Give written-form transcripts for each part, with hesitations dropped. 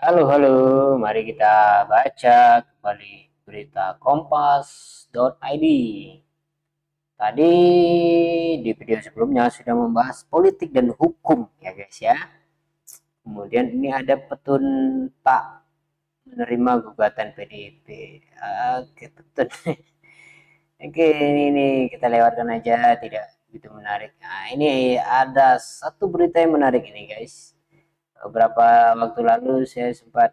Halo, halo. Mari kita baca kembali berita kompas.id. Tadi di video sebelumnya sudah membahas politik dan hukum ya guys ya. Kemudian ini ada petun tak menerima gugatan PDIP. Oke, petun. Oke, ini kita lewatkan aja, tidak begitu menarik. Nah, ini ada satu berita yang menarik ini guys. Beberapa waktu lalu saya sempat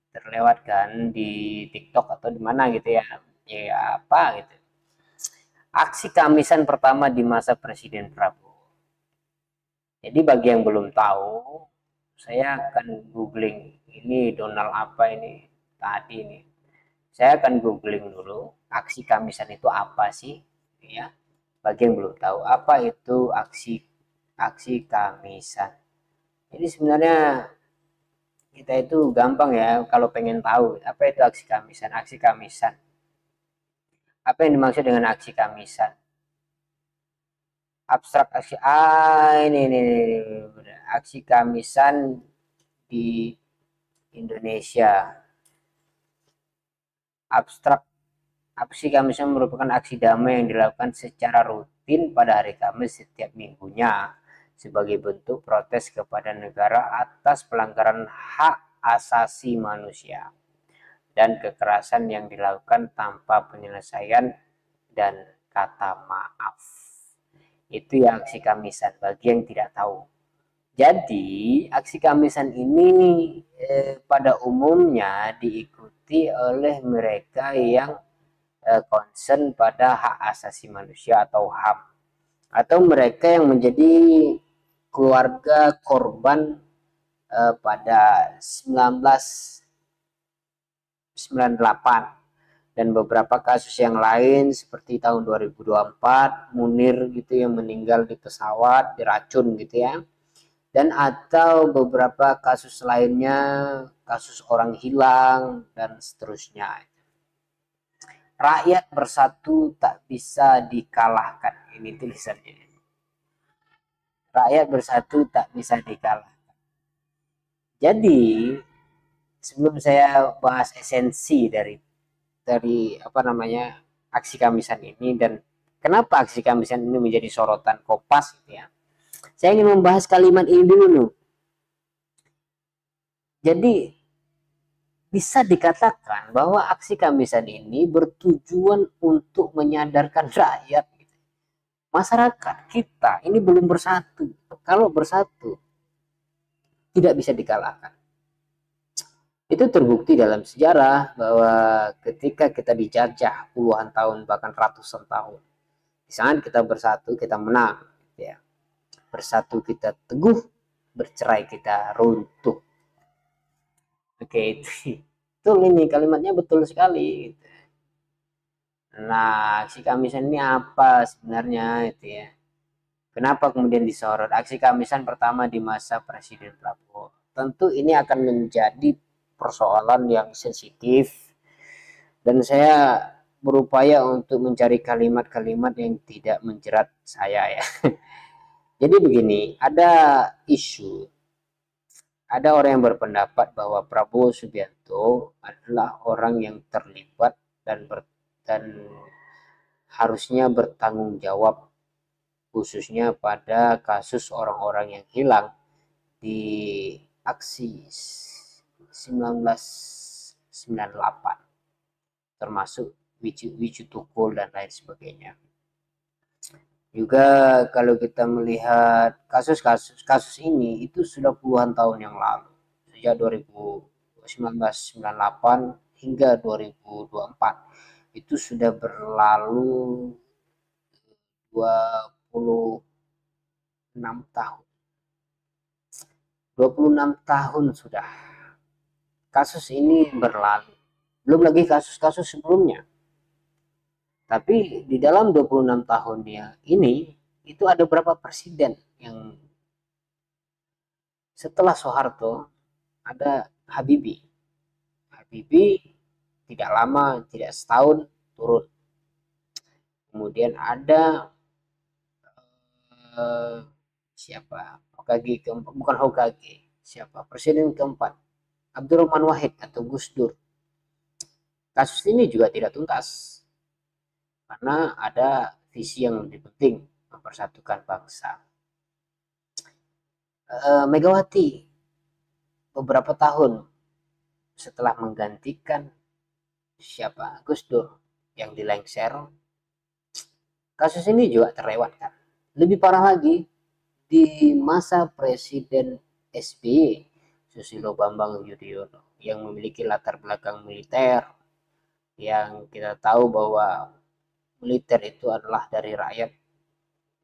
terlewatkan di TikTok atau di mana gitu ya. Ya apa gitu. Aksi Kamisan pertama di masa Presiden Prabowo. Jadi bagi yang belum tahu, saya akan googling ini Donald apa ini tadi ini. Saya akan googling dulu aksi Kamisan itu apa sih, ya. Bagi yang belum tahu apa itu aksi aksi Kamisan. Jadi sebenarnya kita itu gampang ya kalau pengen tahu apa itu aksi Kamisan. Aksi Kamisan. Apa yang dimaksud dengan aksi Kamisan? Abstrak aksi ini. Aksi Kamisan di Indonesia. Abstrak aksi Kamisan merupakan aksi damai yang dilakukan secara rutin pada hari Kamis setiap minggunya sebagai bentuk protes kepada negara atas pelanggaran hak asasi manusia dan kekerasan yang dilakukan tanpa penyelesaian dan kata maaf. Itu ya aksi Kamisan bagi yang tidak tahu. Jadi, aksi Kamisan ini pada umumnya diikuti oleh mereka yang concern pada hak asasi manusia atau HAM, atau mereka yang menjadi keluarga korban pada 1998 dan beberapa kasus yang lain seperti tahun 2024 Munir gitu yang meninggal di pesawat diracun gitu ya, dan atau beberapa kasus lainnya, kasus orang hilang dan seterusnya. Rakyat bersatu tak bisa dikalahkan, ini tulisannya. Rakyat bersatu tak bisa dikalahkan. Jadi sebelum saya bahas esensi dari apa namanya aksi Kamisan ini dan kenapa aksi Kamisan ini menjadi sorotan Kompas gitu ya. Saya ingin membahas kalimat ini dulu. Jadi bisa dikatakan bahwa aksi Kamisan ini bertujuan untuk menyadarkan rakyat, masyarakat kita ini belum bersatu. Kalau bersatu tidak bisa dikalahkan. Itu terbukti dalam sejarah bahwa ketika kita dijajah puluhan tahun bahkan ratusan tahun, di saat kita bersatu kita menang, ya. Bersatu kita teguh, bercerai kita runtuh. Oke, itu betul, ini kalimatnya betul sekali. Nah, aksi Kamisan ini apa sebenarnya itu ya? Kenapa kemudian disorot? Aksi Kamisan pertama di masa Presiden Prabowo. Tentu ini akan menjadi persoalan yang sensitif dan saya berupaya untuk mencari kalimat-kalimat yang tidak menjerat saya ya. Jadi begini, ada orang yang berpendapat bahwa Prabowo Subianto adalah orang yang terlibat dan harusnya bertanggung jawab khususnya pada kasus orang-orang yang hilang di aksi 1998 termasuk Wiju Tukul dan lain sebagainya. Juga kalau kita melihat kasus ini itu sudah puluhan tahun yang lalu, sejak 1998 hingga 2024 itu sudah berlalu 26 tahun. 26 tahun sudah kasus ini berlalu. Belum lagi kasus-kasus sebelumnya. Tapi di dalam 26 tahunnya ini itu ada berapa presiden yang setelah Soeharto ada Habibie. Habibie tidak lama, tidak setahun turun. Kemudian ada siapa? Hokage keempat, bukan Hokage. Siapa? Presiden keempat. Abdurrahman Wahid atau Gus Dur. Kasus ini juga tidak tuntas karena ada visi yang lebih penting, mempersatukan bangsa. Megawati beberapa tahun setelah menggantikan siapa Gus Dur yang dilengser, kasus ini juga terlewatkan. Lebih parah lagi, di masa Presiden SBY Susilo Bambang Yudhoyono yang memiliki latar belakang militer, yang kita tahu bahwa militer itu adalah dari rakyat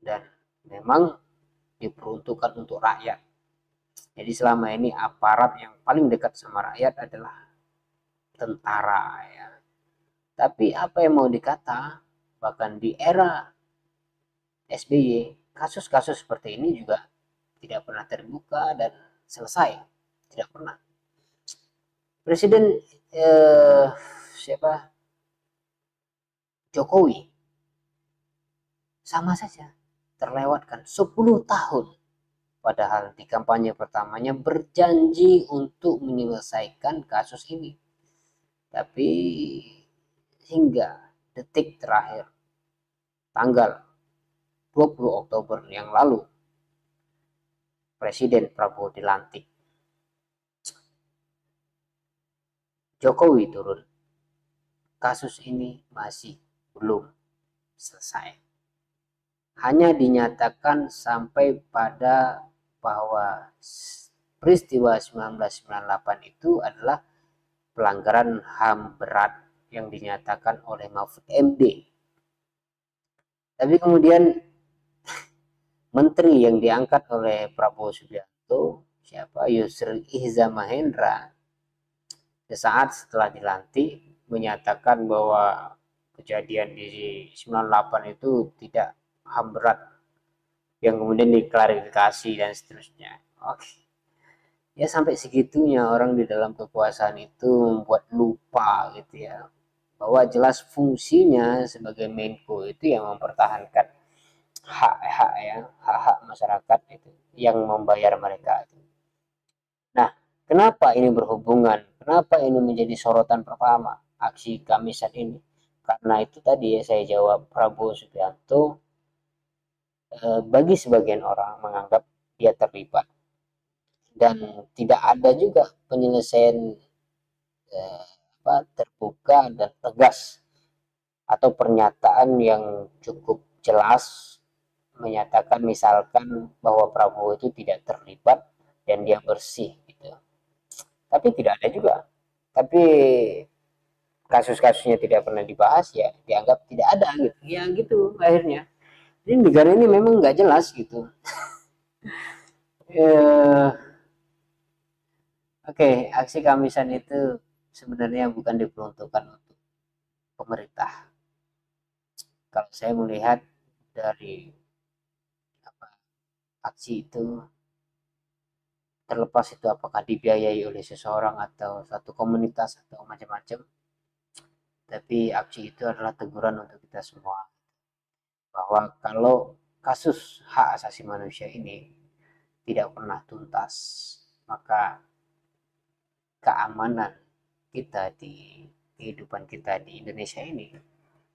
dan memang diperuntukkan untuk rakyat. Jadi selama ini aparat yang paling dekat sama rakyat adalah tentara ya. Tapi apa yang mau dikata, bahkan di era SBY kasus-kasus seperti ini juga tidak pernah terbuka dan selesai, tidak pernah. Presiden eh, siapa Jokowi sama saja terlewatkan 10 tahun, padahal di kampanye pertamanya berjanji untuk menyelesaikan kasus ini, tapi hingga detik terakhir tanggal 20 Oktober yang lalu Presiden Prabowo dilantik, Jokowi turun, kasus ini masih belum selesai. Hanya dinyatakan sampai pada bahwa peristiwa 1998 itu adalah pelanggaran HAM berat yang dinyatakan oleh Mahfud MD. Tapi kemudian menteri yang diangkat oleh Prabowo Subianto, siapa Yusril Ihza Mahendra, sesaat setelah dilantik menyatakan bahwa kejadian di 98 itu tidak HAM berat, yang kemudian diklarifikasi dan seterusnya. Oke. Ya sampai segitunya orang di dalam kekuasaan itu membuat lupa gitu ya, bahwa jelas fungsinya sebagai Menko itu yang mempertahankan hak-hak ya, hak-hak masyarakat itu yang membayar mereka itu. Nah, kenapa ini berhubungan? Kenapa ini menjadi sorotan pertama aksi Kamisan ini? Karena itu tadi ya saya jawab, Prabowo Subianto bagi sebagian orang menganggap dia terlibat dan tidak ada juga penyelesaian terbuka dan tegas atau pernyataan yang cukup jelas menyatakan misalkan bahwa Prabowo itu tidak terlibat dan dia bersih gitu. Tapi tidak ada juga. Tapi kasus-kasusnya tidak pernah dibahas ya dianggap tidak ada gitu. Ya gitu akhirnya. Jadi negara ini memang nggak jelas gitu. Eh, Oke, aksi Kamisan itu sebenarnya bukan diperuntukkan untuk pemerintah. Kalau saya melihat dari apa, aksi itu, terlepas itu apakah dibiayai oleh seseorang atau satu komunitas atau macam-macam, tapi aksi itu adalah teguran untuk kita semua bahwa kalau kasus hak asasi manusia ini tidak pernah tuntas, maka keamanan kita di kehidupan kita di Indonesia ini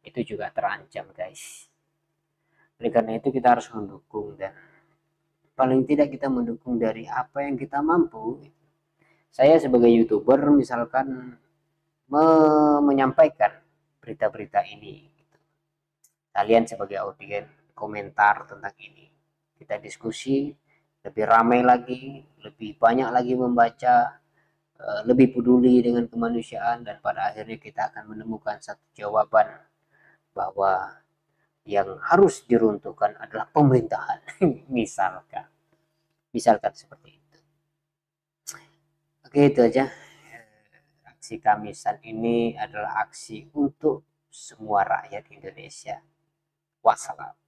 itu juga terancam guys. Oleh karena itu kita harus mendukung, dan paling tidak kita mendukung dari apa yang kita mampu. Saya sebagai YouTuber misalkan menyampaikan berita-berita ini, kalian sebagai audiens komentar tentang ini, kita diskusi lebih ramai lagi, lebih banyak lagi membaca, lebih peduli dengan kemanusiaan, dan pada akhirnya kita akan menemukan satu jawaban bahwa yang harus diruntuhkan adalah pemerintahan. misalkan misalkan seperti itu. Oke, itu aja. Aksi Kamisan ini adalah aksi untuk semua rakyat Indonesia. Wassalam.